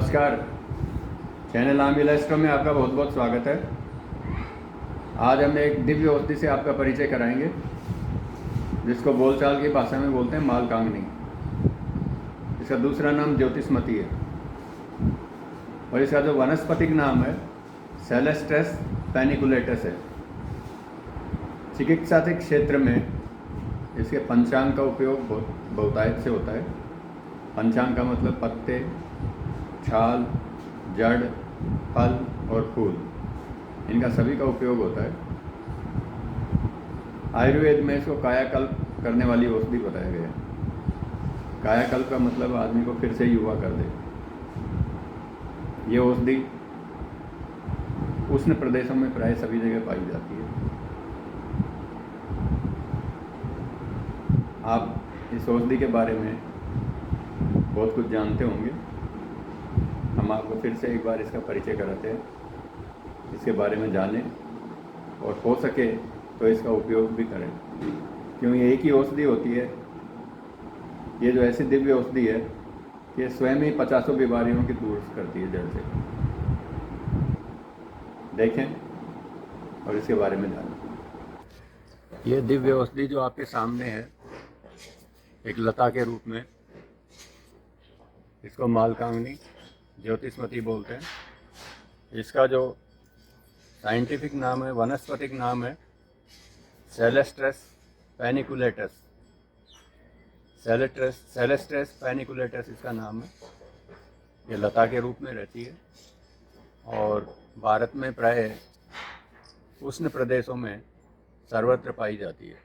नमस्कार। चैनल आमिलास्ट्रो में आपका बहुत बहुत स्वागत है। आज हम एक दिव्य औषधि से आपका परिचय कराएंगे, जिसको बोलचाल की भाषा में बोलते हैं मालकांगनी। इसका दूसरा नाम ज्योतिष्मती है और इसका जो वनस्पतिक नाम है सेलेस्ट्रस पैनिकुलेटस है। चिकित्सा के क्षेत्र में इसके पंचांग का उपयोग बहुतायत से होता है। पंचांग का मतलब पत्ते, छाल, जड़, फल और फूल, इनका सभी का उपयोग होता है। आयुर्वेद में इसको कायाकल्प करने वाली औषधि बताया गया है। कायाकल्प का मतलब आदमी को फिर से युवा कर दे। ये औषधि उष्ण प्रदेशों में प्राय सभी जगह पाई जाती है। आप इस औषधि के बारे में बहुत कुछ जानते होंगे। हम आपको फिर से एक बार इसका परिचय कराते हैं, इसके बारे में जानें और हो सके तो इसका उपयोग भी करें, क्यों ये एक ही औषधि होती है। ये जो ऐसी दिव्य औषधि है कि स्वयं ही 50 बीमारियों की दूर करती है जड़ से। देखें और इसके बारे में जानें। ये दिव्य औषधि जो आपके सामने है, एक लता के रूप में, इसको मालकांगनी ज्योतिष्मती बोलते हैं। इसका जो साइंटिफिक नाम है, वनस्पतिक नाम है सेलेस्ट्रस पैनिकुलेटस। सेलेस्ट्रस पैनिकुलेटस इसका नाम है। ये लता के रूप में रहती है और भारत में प्राय उष्ण प्रदेशों में सर्वत्र पाई जाती है।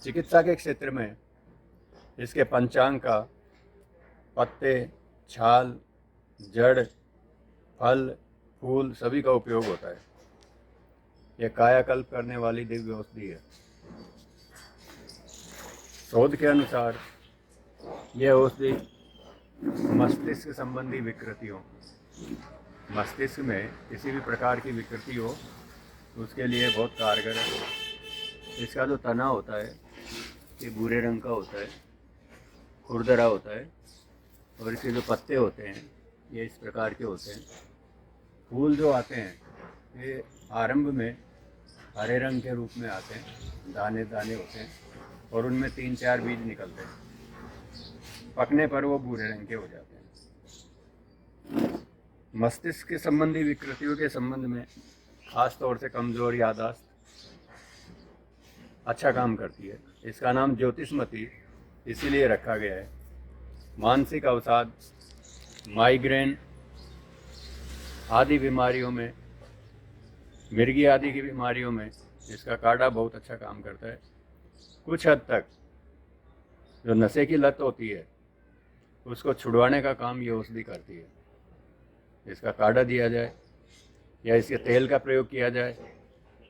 चिकित्सा के क्षेत्र में इसके पंचांग का पत्ते, छाल, जड़, फल, फूल सभी का उपयोग होता है। यह कायाकल्प करने वाली दिव्य औषधि है। शोध के अनुसार यह औषधि मस्तिष्क संबंधी विकृतियों, मस्तिष्क में किसी भी प्रकार की विकृति हो उसके लिए बहुत कारगर है। इसका जो तना होता है ये भूरे रंग का होता है, खुरदरा होता है और इसके जो पत्ते होते हैं ये इस प्रकार के होते हैं। फूल जो आते हैं ये आरंभ में हरे रंग के रूप में आते हैं, दाने दाने होते हैं और उनमें 3-4 बीज निकलते हैं। पकने पर वो भूरे रंग के हो जाते हैं। मस्तिष्क के संबंधी विकृतियों के संबंध में खास तौर से कमजोर याददाश्त अच्छा काम करती है। इसका नाम ज्योतिष्मती इसीलिए रखा गया है। मानसिक अवसाद, माइग्रेन आदि बीमारियों में, मिर्गी आदि की बीमारियों में इसका काढ़ा बहुत अच्छा काम करता है। कुछ हद तक जो नशे की लत होती है उसको छुड़वाने का काम ये औषधि करती है। इसका काढ़ा दिया जाए या इसके तेल का प्रयोग किया जाए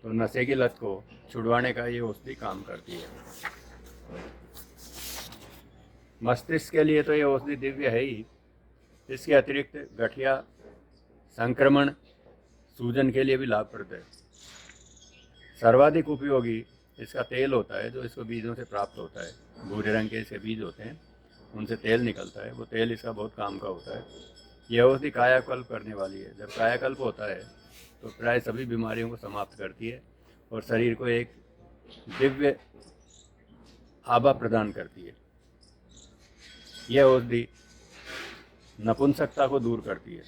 तो नशे की लत को छुड़वाने का ये औषधि काम करती है। मस्तिष्क के लिए तो ये औषधि दिव्य है ही। इसके अतिरिक्त गठिया, संक्रमण, सूजन के लिए भी लाभप्रद है। सर्वाधिक उपयोगी इसका तेल होता है जो इसको बीजों से प्राप्त होता है। भूरे रंग के इसके बीज होते हैं, उनसे तेल निकलता है। वो तेल इसका बहुत काम का होता है। यह औषधि कायाकल्प करने वाली है। जब कायाकल्प होता है तो प्राय सभी बीमारियों को समाप्त करती है और शरीर को एक दिव्य आभा प्रदान करती है। यह औषधि नपुंसकता को दूर करती है।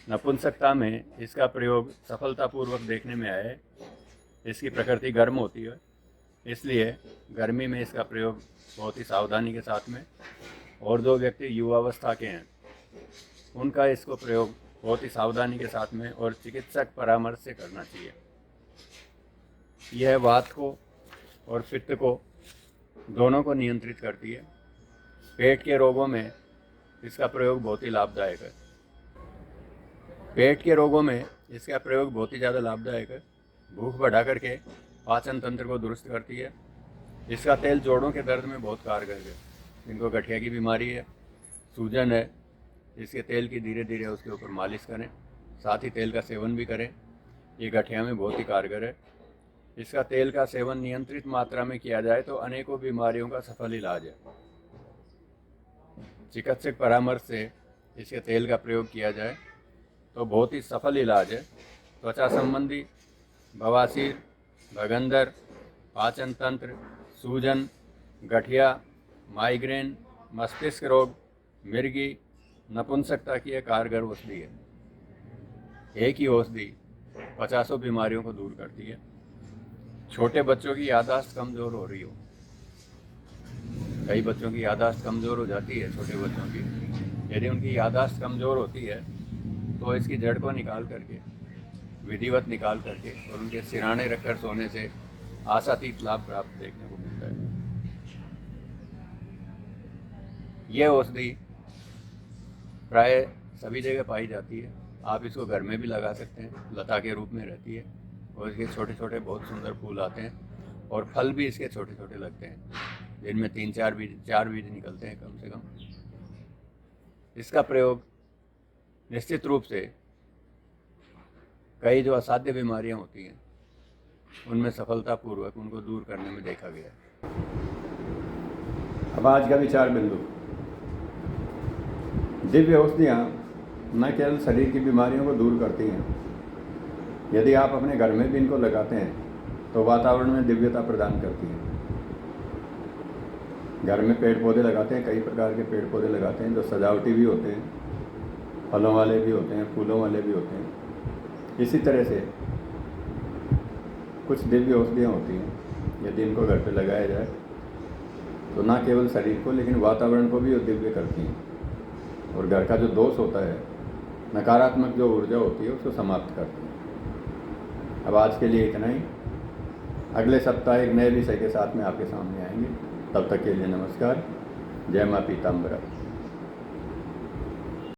नपुंसकता में इसका प्रयोग सफलतापूर्वक देखने में आया है। इसकी प्रकृति गर्म होती है, इसलिए गर्मी में इसका प्रयोग बहुत ही सावधानी के साथ में, और जो व्यक्ति युवावस्था के हैं उनका इसको प्रयोग बहुत ही सावधानी के साथ में और चिकित्सक परामर्श से करना चाहिए। यह वात को और पित्त को दोनों को नियंत्रित करती है। पेट के रोगों में इसका प्रयोग बहुत ही लाभदायक है। पेट के रोगों में इसका प्रयोग बहुत ही ज़्यादा लाभदायक है। भूख बढ़ा करके पाचन तंत्र को दुरुस्त करती है। इसका तेल जोड़ों के दर्द में बहुत कारगर है। जिनको गठिया की बीमारी है, सूजन है, इसके तेल की धीरे धीरे उसके ऊपर मालिश करें, साथ ही तेल का सेवन भी करें। ये गठिया में बहुत ही कारगर है। इसका तेल का सेवन नियंत्रित मात्रा में किया जाए तो अनेकों बीमारियों का सफल इलाज है। चिकित्सक परामर्श से इसके तेल का प्रयोग किया जाए तो बहुत ही सफल इलाज है। त्वचा संबंधी बवासीर, भगंदर, पाचन तंत्र, सूजन, गठिया, माइग्रेन, मस्तिष्क रोग, मिर्गी, नपुंसकता की एक कारगर औषधि है। एक ही औषधि 50 बीमारियों को दूर करती है। छोटे बच्चों की याददाश्त कमज़ोर हो रही हो, कई बच्चों की याददाश्त कमज़ोर हो जाती है, छोटे बच्चों की, यदि उनकी याददाश्त कमज़ोर होती है तो इसकी जड़ को निकाल करके, विधिवत निकाल करके और उनके सिराने रखकर सोने से आशातीत लाभ प्राप्त देखने को मिलता है। यह औषधि प्राय सभी जगह पाई जाती है। आप इसको घर में भी लगा सकते हैं, लता के रूप में रहती है और इसके छोटे छोटे बहुत सुंदर फूल आते हैं और फल भी इसके छोटे छोटे लगते हैं, जिनमें 3-4 बीज निकलते हैं कम से कम। इसका प्रयोग निश्चित रूप से कई जो असाध्य बीमारियां होती हैं उनमें सफलतापूर्वक उनको दूर करने में देखा गया है। अब आज का विचार बिंदु, दिव्य औषधियाँ न केवल शरीर की बीमारियों को दूर करती हैं, यदि आप अपने घर में भी इनको लगाते हैं तो वातावरण में दिव्यता प्रदान करती हैं। घर में पेड़ पौधे लगाते हैं, कई प्रकार के पेड़ पौधे लगाते हैं जो सजावटी भी होते हैं, फलों वाले भी होते हैं, फूलों वाले भी होते हैं। इसी तरह से कुछ दिव्य औषधियाँ होती हैं, यदि इनको घर पे लगाया जाए तो न केवल शरीर को लेकिन वातावरण को भी वो दिव्य करती हैं और घर का जो दोष होता है, नकारात्मक जो ऊर्जा होती है, उसको समाप्त करती है। अब आज के लिए इतना ही। अगले सप्ताह एक नए विषय के साथ में आपके सामने आएंगे। तब तक के लिए नमस्कार। जय माँ पीताम्बरा।